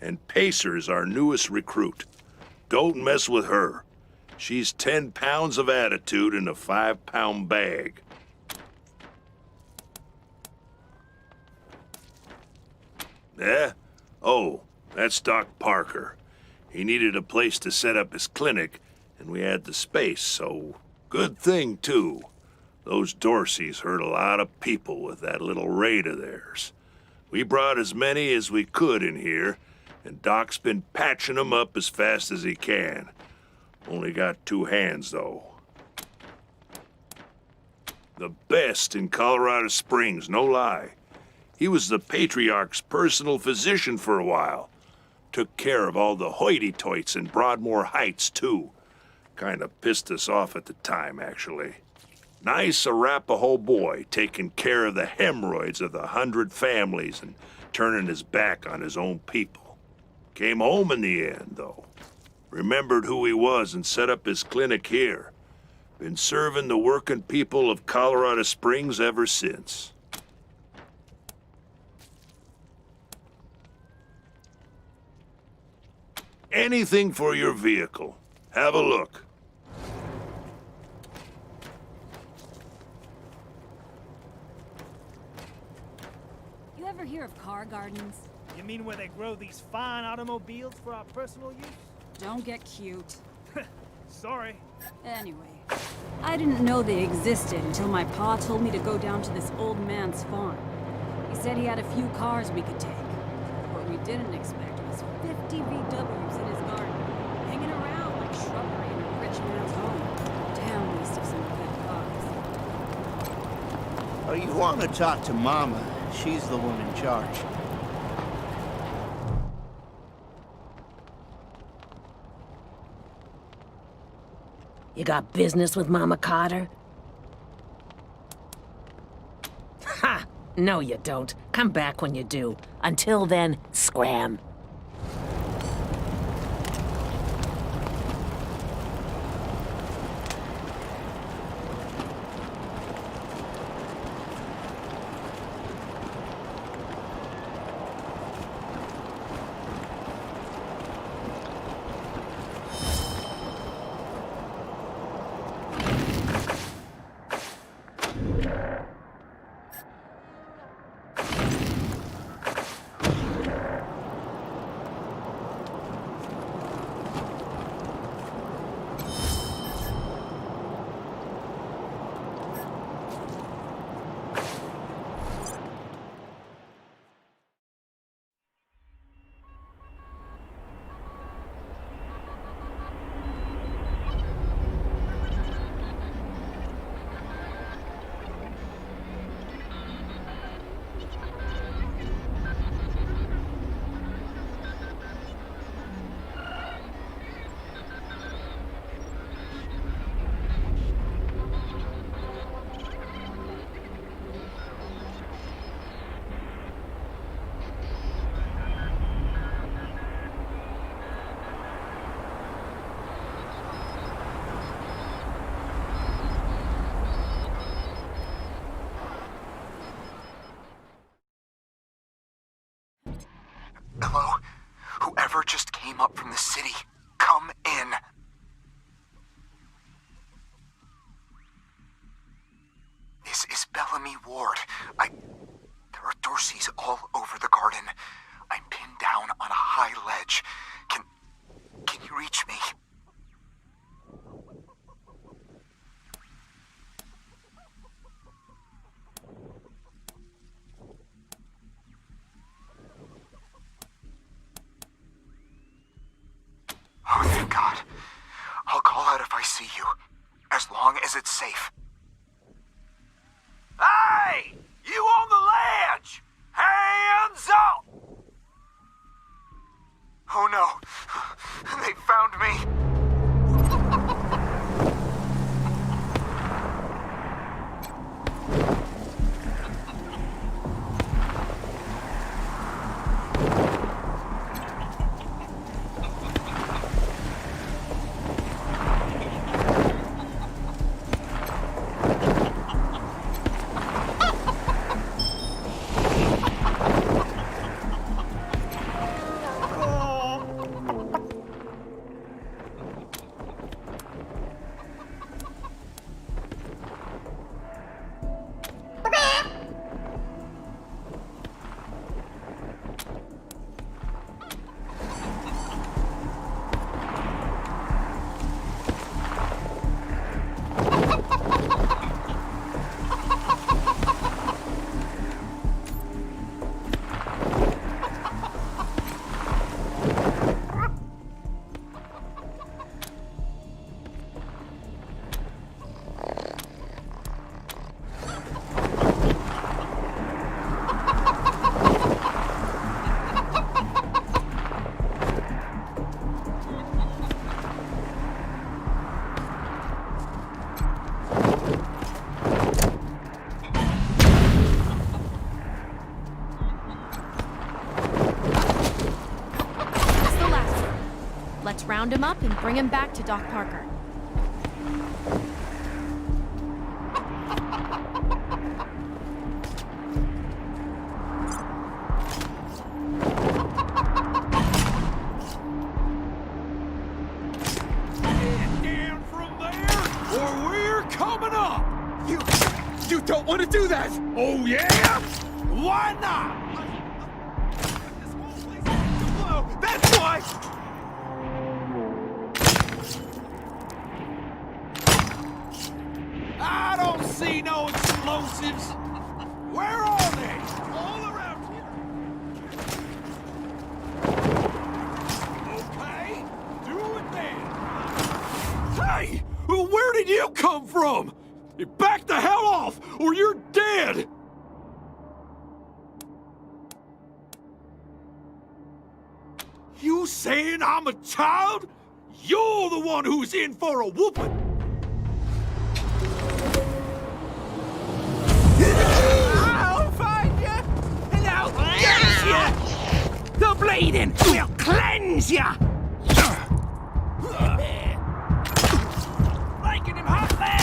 And Pacer's our newest recruit. Don't mess with her. She's 10 pounds of attitude in a 5-pound bag. Yeah? Oh, that's Doc Parker. He needed a place to set up his clinic, and we had the space, so good thing, too. Those Dorseys hurt a lot of people with that little raid of theirs. We brought as many as we could in here, and Doc's been patching them up as fast as he can. Only got 2 hands, though. The best in Colorado Springs, no lie. He was the Patriarch's personal physician for a while. Took care of all the hoity-toits in Broadmoor Heights, too. Kinda pissed us off at the time, actually. Nice Arapaho boy, taking care of the hemorrhoids of the 100 families and turning his back on his own people. Came home in the end, though. Remembered who he was and set up his clinic here. Been serving the working people of Colorado Springs ever since. Anything for your vehicle. Have a look. You ever hear of car gardens? You mean where they grow these fine automobiles for our personal use? Don't get cute. Sorry. Anyway, I didn't know they existed until my pa told me to go down to this old man's farm. He said he had a few cars we could take. What we didn't expect was 50 VWs in his garden, hanging around like shrubbery in a rich man's home. Damn waste of some good cars. Oh, you want to talk to Mama. She's the one in charge. You got business with Mama Carter? Ha! No, you don't. Come back when you do. Until then, scram. Hello? Whoever just came up from the city, come in. This is Bellamy Ward. There are Dorseys all over the garden. I'm pinned down on a high ledge. Can you reach me? is it safe? Hey! You on the ledge! Hands up! Oh no! They found me! Let's round him up and bring him back to Doc Parker. Get down from there, or we're coming up! You don't want to do that! Oh, yeah? Why not? That's why! I don't see no explosives. Where are they? All around here. Okay, do it then. Hey, where did you come from? Back the hell off, or you're dead. You saying I'm a child? You're the one who's in for a whooping. I'll find you, and I'll get you. The bleeding will cleanse you. Making him hot, lad.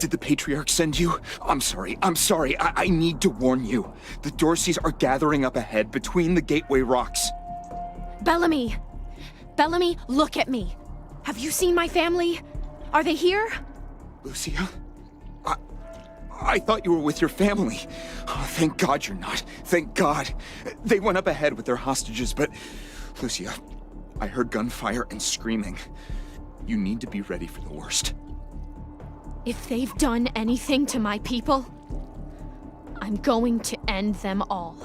Did the Patriarch send you? I'm sorry. I need to warn you. The Dorseys are gathering up ahead between the Gateway Rocks. Bellamy! Bellamy, look at me. Have you seen my family? Are they here? Lucia? I thought you were with your family. Oh, thank God you're not. Thank God. They went up ahead with their hostages, but... Lucia, I heard gunfire and screaming. You need to be ready for the worst. If they've done anything to my people, I'm going to end them all.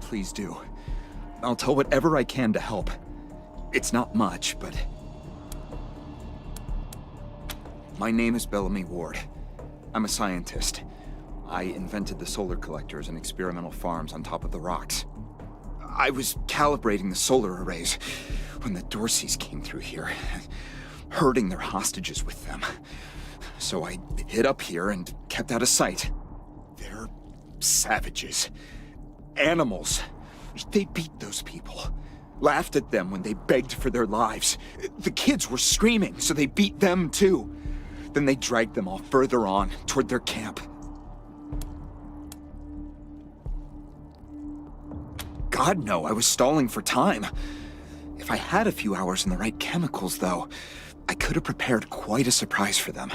Please do. I'll tell whatever I can to help. It's not much, but... My name is Bellamy Ward. I'm a scientist. I invented the solar collectors and experimental farms on top of the rocks. I was calibrating the solar arrays when the Dorseys came through here, herding their hostages with them. So I hid up here and kept out of sight. They're savages. Animals. They beat those people. Laughed at them when they begged for their lives. The kids were screaming, so they beat them too. Then they dragged them all further on, toward their camp. God, no, I was stalling for time. If I had a few hours and the right chemicals, though, I could have prepared quite a surprise for them.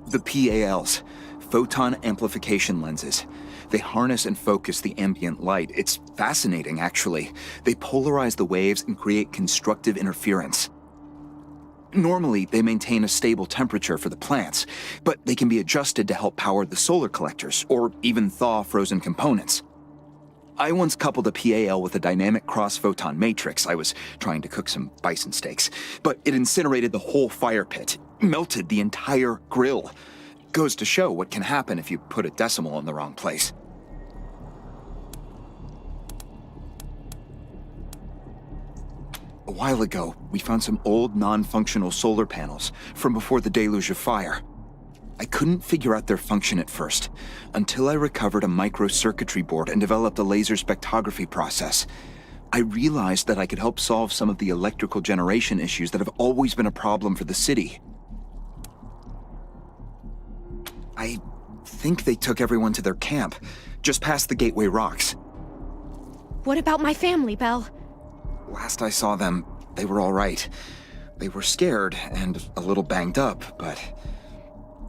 The PALs, photon amplification lenses. They harness and focus the ambient light. It's fascinating, actually. They polarize the waves and create constructive interference. Normally, they maintain a stable temperature for the plants, but they can be adjusted to help power the solar collectors, or even thaw frozen components. I once coupled a PAL with a dynamic cross-photon matrix. I was trying to cook some bison steaks, but it incinerated the whole fire pit, melted the entire grill. Goes to show what can happen if you put a decimal in the wrong place. A while ago, we found some old non-functional solar panels from before the deluge of fire. I couldn't figure out their function at first, until I recovered a microcircuitry board and developed a laser spectrography process. I realized that I could help solve some of the electrical generation issues that have always been a problem for the city. I think they took everyone to their camp, just past the Gateway Rocks. What about my family, Belle? Last I saw them, they were all right. They were scared and a little banged up, but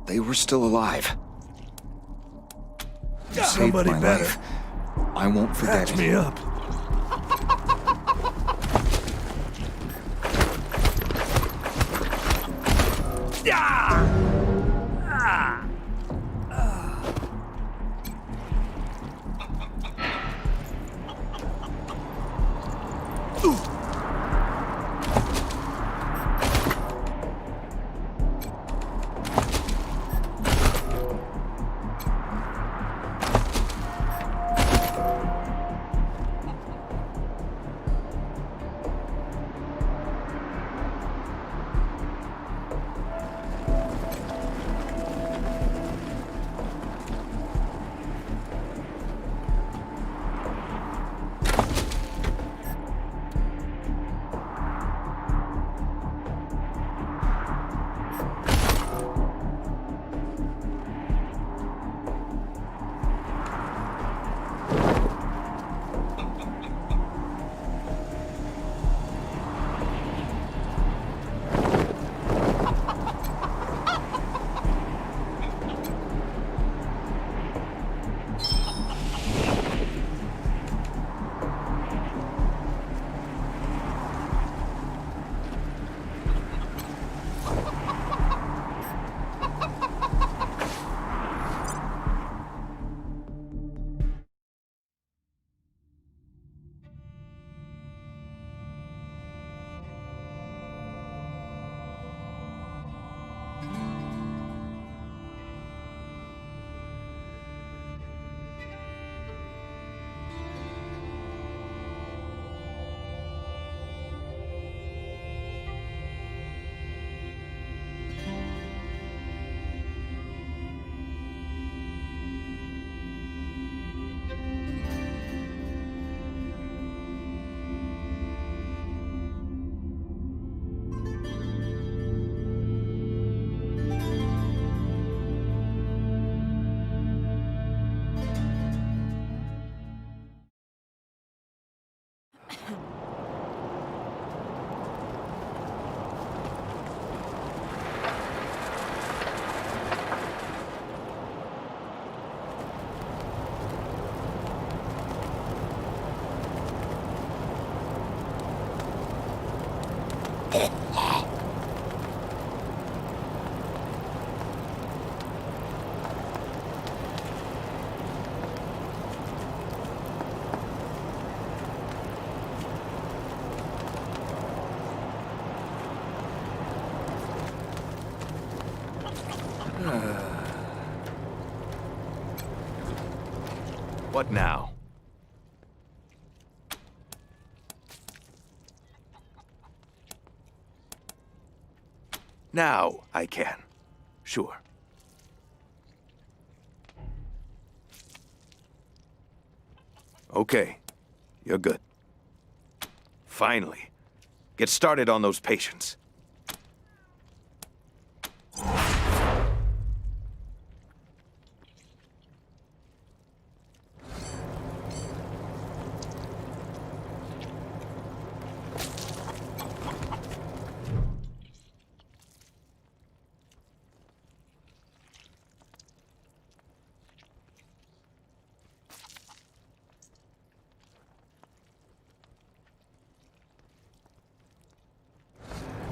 they were still alive. You saved Somebody my better life. I won't forget patch it. me up. What now? Now I can. Sure. Okay. You're good. Finally. Get started on those patients.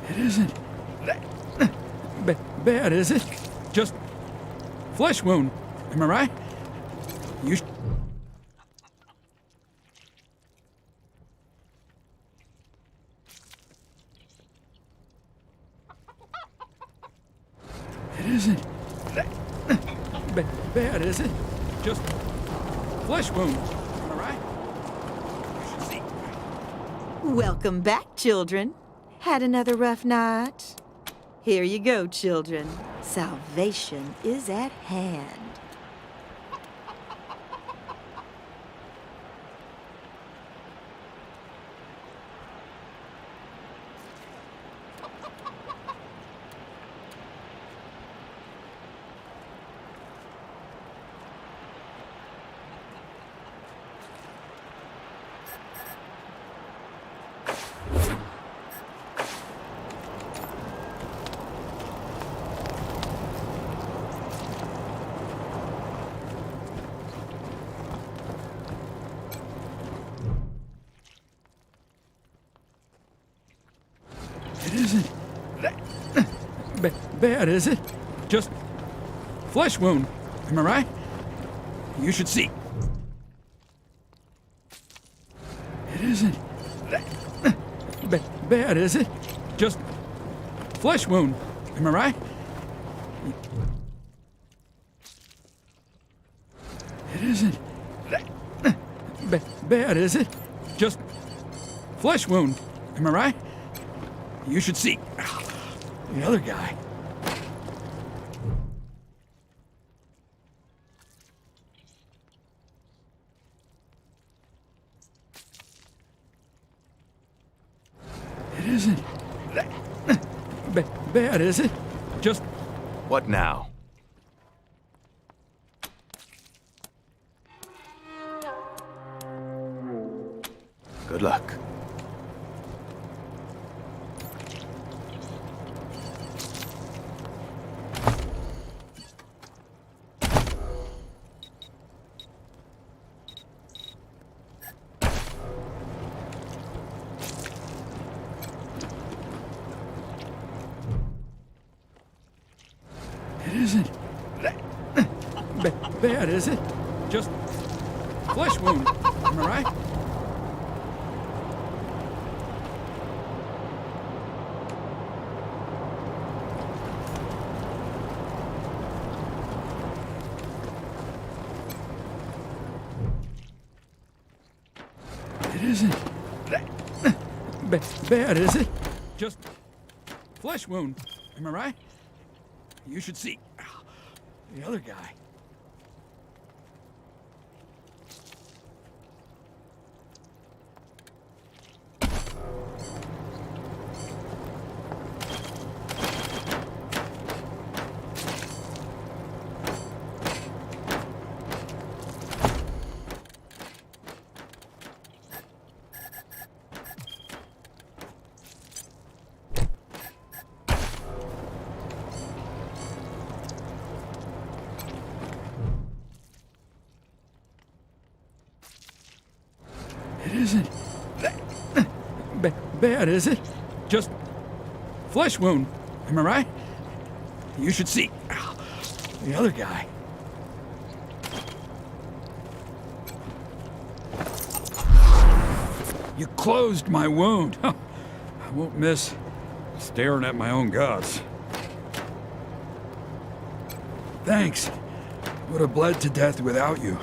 It isn't bad, is it? Just flesh wound. Am I right? You. It isn't bad, is it? Just flesh wound. Am I right? You should see. Welcome back, children. Had another rough night? Here you go, children. Salvation is at hand. It isn't bad, is it? Just flesh wound. Am I right? You should see. It isn't bad, is it? Just flesh wound. Am I right? It isn't bad, is it? Just flesh wound. Am I right? You should see the other guy. It isn't bad, is it? Just. What now? Good luck. It isn't bad, is it? Just flesh wound. Am I right? It isn't bad, is it? Just flesh wound. Am I right? You should see the other guy. It isn't bad, is it? Just flesh wound. Am I right? You should see the other guy. You closed my wound. I won't miss staring at my own guts. Thanks. Would have bled to death without you.